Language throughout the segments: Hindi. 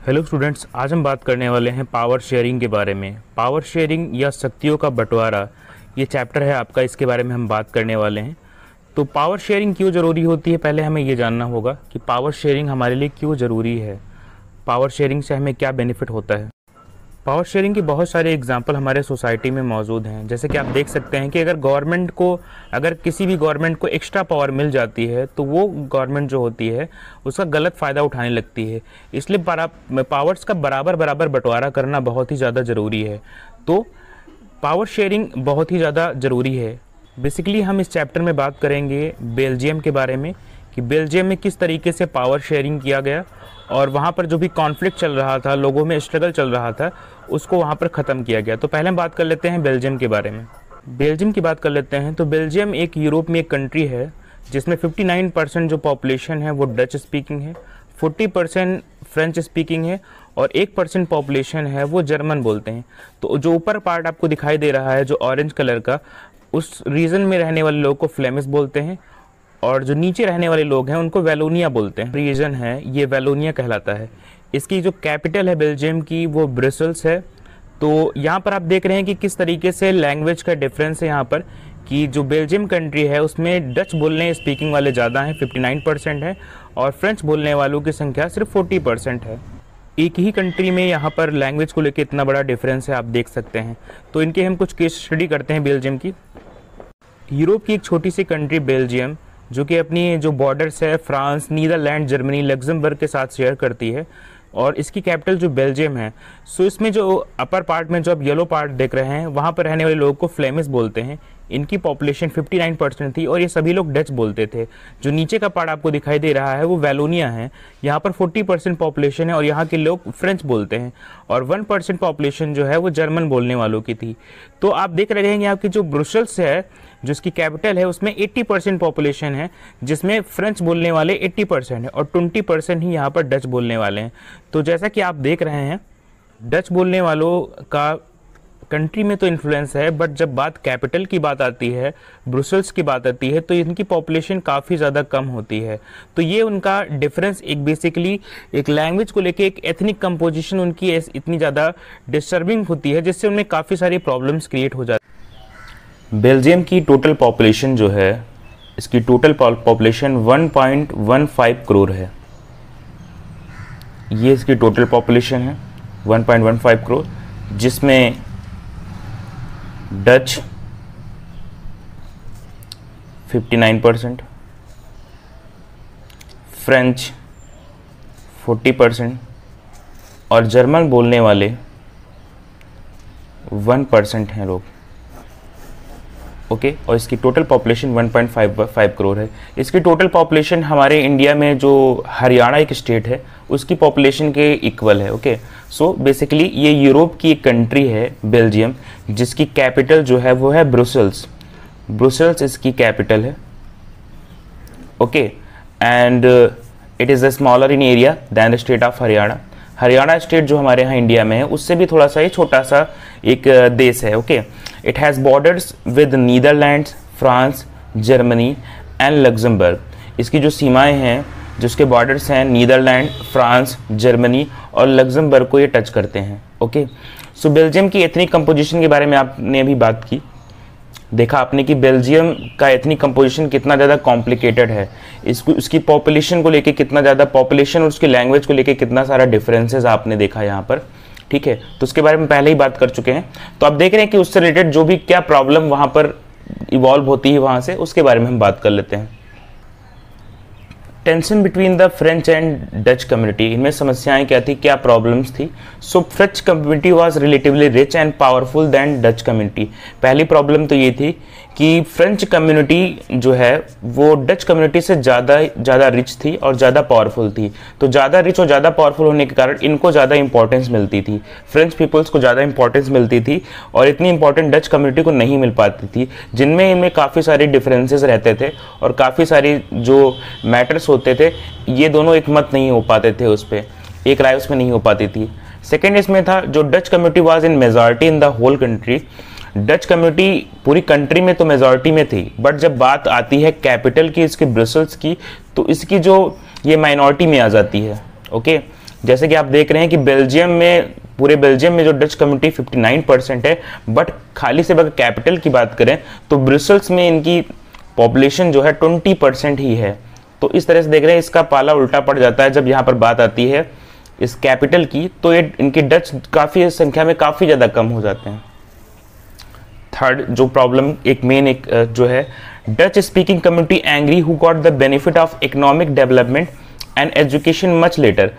हेलो स्टूडेंट्स, आज हम बात करने वाले हैं पावर शेयरिंग के बारे में। पावर शेयरिंग या शक्तियों का बंटवारा, ये चैप्टर है आपका, इसके बारे में हम बात करने वाले हैं। तो पावर शेयरिंग क्यों ज़रूरी होती है, पहले हमें ये जानना होगा कि पावर शेयरिंग हमारे लिए क्यों ज़रूरी है, पावर शेयरिंग से हमें क्या बेनिफिट होता है। पावर शेयरिंग के बहुत सारे एग्जाम्पल हमारे सोसाइटी में मौजूद हैं। जैसे कि आप देख सकते हैं कि अगर किसी भी गवर्नमेंट को एक्स्ट्रा पावर मिल जाती है तो वो गवर्नमेंट जो होती है उसका गलत फ़ायदा उठाने लगती है। इसलिए पावर्स का बराबर बराबर बंटवारा करना बहुत ही ज़्यादा ज़रूरी है। तो पावर शेयरिंग बहुत ही ज़्यादा ज़रूरी है। बेसिकली हम इस चैप्टर में बात करेंगे बेल्जियम के बारे में कि बेल्जियम में किस तरीके से पावर शेयरिंग किया गया और वहाँ पर जो भी कॉन्फ्लिक्ट चल रहा था, लोगों में स्ट्रगल चल रहा था, उसको वहाँ पर ख़त्म किया गया। तो पहले हम बात कर लेते हैं बेल्जियम के बारे में। बेल्जियम की बात कर लेते हैं तो बेल्जियम एक यूरोप में एक कंट्री है जिसमें 59% जो पॉपुलेशन है वो डच स्पीकिंग है, 40% फ्रेंच स्पीकिंग है और 1% पॉपुलेशन है वो जर्मन बोलते हैं। तो जो ऊपर पार्ट आपको दिखाई दे रहा है जो ऑरेंज कलर का, उस रीजन में रहने वाले लोग को फ्लेमिश बोलते हैं और जो नीचे रहने वाले लोग हैं उनको वैलोनिया बोलते हैं। रीजन है ये वैलोनिया कहलाता है। इसकी जो कैपिटल है बेल्जियम की वो ब्रसेल्स है। तो यहाँ पर आप देख रहे हैं कि किस तरीके से लैंग्वेज का डिफरेंस है यहाँ पर, कि जो बेल्जियम कंट्री है उसमें डच बोलने स्पीकिंग वाले ज़्यादा हैं, 59% है, और फ्रेंच बोलने वालों की संख्या सिर्फ 40% है। एक ही कंट्री में यहाँ पर लैंग्वेज को लेकर इतना बड़ा डिफरेंस है, आप देख सकते हैं। तो इनके हम कुछ केस स्टडी करते हैं बेल्जियम की। यूरोप की एक छोटी सी कंट्री बेल्जियम, जो कि अपनी जो बॉर्डर्स है फ्रांस, नीदरलैंड, जर्मनी, लग्जमबर्ग के साथ शेयर करती है, और इसकी कैपिटल जो बेल्जियम है। सो इसमें जो अपर पार्ट में जो आप येलो पार्ट देख रहे हैं वहाँ पर रहने वाले लोगों को फ्लेमिश बोलते हैं। इनकी पॉपुलेशन 59% थी और ये सभी लोग डच बोलते थे। जो नीचे का पार्ट आपको दिखाई दे रहा है वो वैलोनिया है। यहाँ पर 40% पॉपुलेशन है और यहाँ के लोग फ्रेंच बोलते हैं, और 1% पॉपुलेशन जो है वो जर्मन बोलने वालों की थी। तो आप देख रहे हैं यहाँ की जो ब्रुसेल्स है, जो इसकी कैपिटल है, उसमें 80% पॉपुलेशन है, जिसमें फ्रेंच बोलने वाले 80% है और 20% ही यहाँ पर डच बोलने वाले हैं। तो जैसा कि आप देख रहे हैं, डच बोलने वालों का कंट्री में तो इन्फ्लुएंस है, बट जब बात कैपिटल की बात आती है, ब्रुसेल्स की बात आती है, तो इनकी पॉपुलेशन काफ़ी ज़्यादा कम होती है। तो ये उनका डिफरेंस एक बेसिकली एक लैंग्वेज को लेके, एक एथनिक कंपोजिशन उनकी इतनी ज़्यादा डिस्टर्बिंग होती है, जिससे उनमें काफ़ी सारी प्रॉब्लम्स क्रिएट हो जाती है। बेल्जियम की टोटल पॉपुलेशन जो है, इसकी टोटल पॉपुलेशन 1.15 करोड़ है। ये इसकी टोटल पॉपुलेशन है 1.15 करोड़, जिसमें डच 59%, फ्रेंच 40% और जर्मन बोलने वाले 1% हैं लोग। ओके, और इसकी टोटल पॉपुलेशन 1.55 करोड़ है। इसकी टोटल पॉपुलेशन हमारे इंडिया में जो हरियाणा एक स्टेट है उसकी पॉपुलेशन के इक्वल है। ओके, सो बेसिकली ये यूरोप की एक कंट्री है बेल्जियम, जिसकी कैपिटल जो है वो है ब्रुसेल्स। ब्रुसेल्स इसकी कैपिटल है। Okay, and it is smaller in area than the state of Haryana. Haryana state जो हमारे यहाँ इंडिया में है उससे भी थोड़ा सा ये छोटा सा एक देश है। Okay, it has borders with Netherlands, France, Germany and Luxembourg. इसकी जो सीमाएं हैं, जिसके बॉर्डर्स हैं नीदरलैंड, फ्रांस, जर्मनी और लग्जमबर्ग को ये टच करते हैं। ओके, सो बेल्जियम की एथनिक कंपोजिशन के बारे में आपने अभी बात की, देखा आपने कि बेल्जियम का एथनिक कंपोजिशन कितना ज़्यादा कॉम्प्लिकेटेड है। उसकी पॉपुलेशन को लेके कितना ज़्यादा, पॉपुलेशन और उसकी लैंग्वेज को लेके कितना सारा डिफरेंसेस आपने देखा यहाँ पर। ठीक है, तो उसके बारे में पहले ही बात कर चुके हैं। तो आप देख रहे हैं कि उससे रिलेटेड जो भी क्या प्रॉब्लम वहाँ पर इवॉल्व होती है वहाँ से, उसके बारे में हम बात कर लेते हैं। Tension between the French and Dutch community, इनमें समस्याएं क्या थी, क्या प्रॉब्लम्स थी। सो French community was relatively rich and powerful then Dutch community. पहली प्रॉब्लम तो ये थी कि फ्रेंच कम्युनिटी जो है वो डच कम्युनिटी से ज़्यादा रिच थी और ज़्यादा पावरफुल थी। तो ज़्यादा रिच और ज़्यादा पावरफुल होने के कारण इनको ज़्यादा इंपॉर्टेंस मिलती थी, फ्रेंच पीपल्स को ज़्यादा इंपॉर्टेंस मिलती थी, और इतनी इंपॉर्टेंट डच कम्युनिटी को नहीं मिल पाती थी, जिनमें इनमें काफ़ी सारे डिफरेंसेस रहते थे और काफ़ी सारी जो मैटर्स होते थे, ये दोनों एक मत नहीं हो पाते थे, उस पर एक राय उसमें नहीं हो पाती थी। सेकेंड इसमें था जो Dutch community was in majority in the whole country. Dutch community पूरी कंट्री में तो मेजॉरिटी में थी, बट जब बात आती है कैपिटल की, इसके ब्रसेल्स की, तो इसकी जो ये माइनॉरिटी में आ जाती है। ओके, जैसे कि आप देख रहे हैं कि बेल्जियम में, पूरे बेल्जियम में जो डच कम्युनिटी 59% है, बट खाली से अगर कैपिटल की बात करें तो ब्रुसेल्स में इनकी पॉपुलेशन जो है 20% ही है। तो इस तरह से देख रहे हैं इसका पाला उल्टा पड़ जाता है जब यहाँ पर बात आती है इस कैपिटल की, तो ये इनके डच काफ़ी संख्या में काफ़ी ज़्यादा कम हो जाते हैं। थर्ड जो प्रॉब्लम एक जो है, Dutch speaking community angry who got the benefit of economic development and education much later.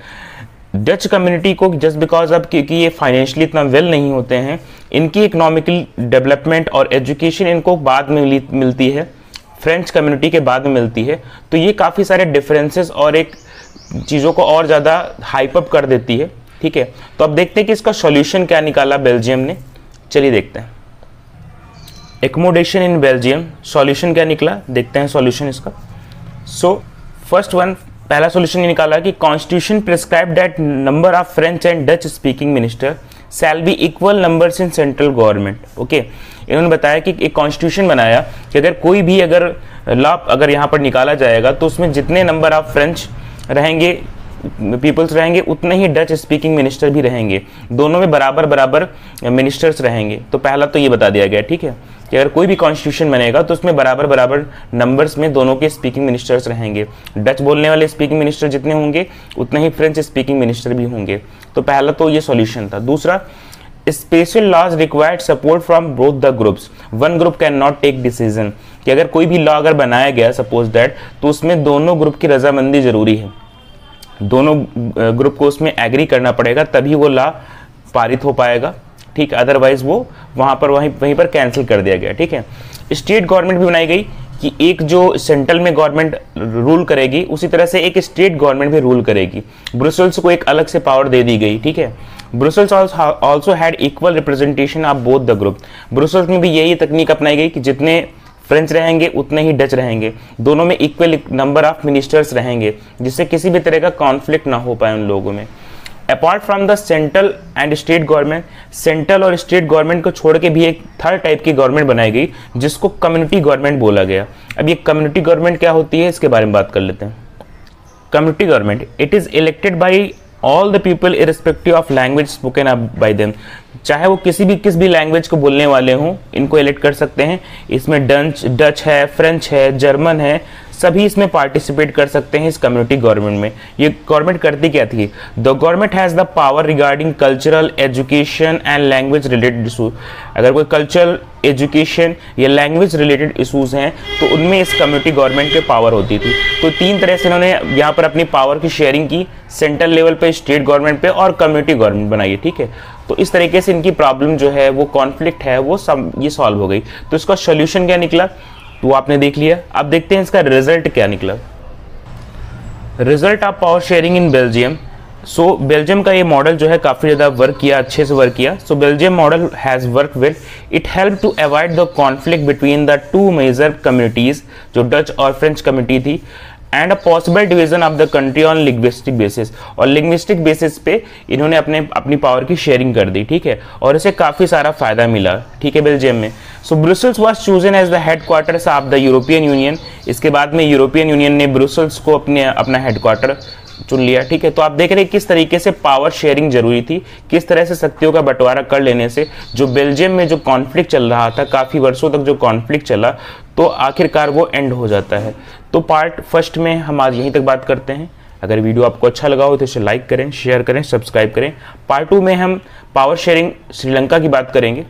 Dutch community को जस्ट बिकॉज अब क्योंकि ये फाइनेंशियली इतना वेल नहीं होते हैं, इनकी इकोनॉमिकल डेवलपमेंट और एजुकेशन इनको बाद में मिलती है, फ्रेंच कम्युनिटी के बाद में मिलती है। तो ये काफ़ी सारे डिफरेंसेस और एक चीज़ों को और ज़्यादा हाइप अप कर देती है। ठीक है, तो अब देखते हैं कि इसका सॉल्यूशन क्या निकाला बेल्जियम ने। चलिए देखते हैं एकोमोडेशन इन बेल्जियम, सॉल्यूशन क्या निकला, देखते हैं सॉल्यूशन इसका। सो फर्स्ट वन, पहला सॉल्यूशन ये निकाला कि constitution prescribe that number of French and Dutch speaking minister shall be equal numbers in central government. Okay, इन्होंने बताया कि एक कॉन्स्टिट्यूशन बनाया कि अगर कोई भी अगर लॉ अगर यहाँ पर निकाला जाएगा तो उसमें जितने नंबर ऑफ फ्रेंच रहेंगे, पीपल्स रहेंगे, उतने ही डच स्पीकिंग मिनिस्टर भी रहेंगे, दोनों में बराबर बराबर मिनिस्टर्स रहेंगे। तो पहला तो ये बता दिया गया, ठीक है, कि अगर कोई भी कॉन्स्टिट्यूशन बनेगा तो उसमें बराबर बराबर नंबर्स में दोनों के स्पीकिंग मिनिस्टर्स रहेंगे। डच बोलने वाले स्पीकिंग मिनिस्टर जितने होंगे उतने ही फ्रेंच स्पीकिंग मिनिस्टर भी होंगे। तो पहला तो ये सॉल्यूशन था। दूसरा, special laws required support from both the groups, one group can not take decision, कि अगर कोई भी लॉ अगर बनाया गया सपोज दैट, तो उसमें दोनों ग्रुप की रजामंदी जरूरी है, दोनों ग्रुप को उसमें एग्री करना पड़ेगा तभी वो लॉ पारित हो पाएगा। ठीक, अदरवाइज वो वहां पर वहीं पर कैंसिल कर दिया गया। ठीक है, स्टेट गवर्नमेंट भी बनाई गई कि एक जो सेंट्रल में गवर्नमेंट रूल करेगी उसी तरह से एक स्टेट गवर्नमेंट भी रूल करेगी। ब्रुसेल्स को एक अलग से पावर दे दी गई। ठीक है, Brussels also had equal representation of both the group. Brussels में भी यही तकनीक अपनाई गई कि जितने फ्रेंच रहेंगे उतने ही डच रहेंगे, दोनों में इक्वल नंबर ऑफ मिनिस्टर्स रहेंगे, जिससे किसी भी तरह का कॉन्फ्लिक्ट ना हो पाए उन लोगों में। Apart from the central and state government, central और स्टेट गवर्नमेंट को छोड़ के भी एक थर्ड टाइप की गवर्नमेंट बनाई गई जिसको कम्युनिटी गवर्नमेंट बोला गया। अब ये कम्युनिटी गवर्नमेंट क्या होती है इसके बारे में बात कर लेते हैं। Community government, it is elected by all the people irrespective of language spoken by them, चाहे वो किस भी लैंग्वेज को बोलने वाले हों, इनको इलेक्ट कर सकते हैं। इसमें डच है, फ्रेंच है, जर्मन है, सभी इसमें पार्टिसिपेट कर सकते हैं इस कम्युनिटी गवर्नमेंट में। ये गवर्नमेंट करती क्या थी? The government has the power regarding cultural, education and language related issue. अगर कोई कल्चरल, एजुकेशन या लैंग्वेज रिलेटेड इशूज़ हैं तो उनमें इस कम्युनिटी गवर्नमेंट के पावर होती थी। तो तीन तरह से इन्होंने यहाँ पर अपनी पावर की शेयरिंग की, सेंट्रल लेवल पे, स्टेट गवर्नमेंट पे और कम्युनिटी गवर्नमेंट बनाई। ठीक है, तो इस तरीके से इनकी प्रॉब्लम जो है वो कॉन्फ्लिक्ट है वो ये सॉल्व हो गई। तो इसका सोल्यूशन क्या निकला तो आपने देख लिया। अब देखते हैं इसका रिजल्ट क्या निकला। Result of power sharing in Belgium. So Belgium का ये मॉडल जो है काफ़ी ज़्यादा वर्क किया, अच्छे से वर्क किया। So Belgium model has work well, it help to avoid the conflict between the two major communities, जो डच और फ्रेंच कम्युनिटी थी, and a possible division of the country on linguistic basis. और लिंग्विस्टिक बेसिस पे इन्होंने अपनी पावर की शेयरिंग कर दी। ठीक है, और इसे काफ़ी सारा फायदा मिला। ठीक है, बेल्जियम में। So Brussels was chosen as the headquarters of the European Union. इसके बाद में यूरोपियन यूनियन ने ब्रुसेल्स को अपना हेडक्वार्टर चुन लिया। ठीक है, तो आप देख रहे हैं किस तरीके से पावर शेयरिंग जरूरी थी, किस तरह से शक्तियों का बंटवारा कर लेने से जो बेल्जियम में जो कॉन्फ्लिक्ट चल रहा था, काफ़ी वर्षों तक जो कॉन्फ्लिक्ट चला, तो आखिरकार वो एंड हो जाता है। तो पार्ट फर्स्ट में हम आज यहीं तक बात करते हैं। अगर वीडियो आपको अच्छा लगा हो तो इसे लाइक करें, शेयर करें, सब्सक्राइब करें। पार्ट 2 में हम पावर शेयरिंग श्रीलंका की बात करेंगे।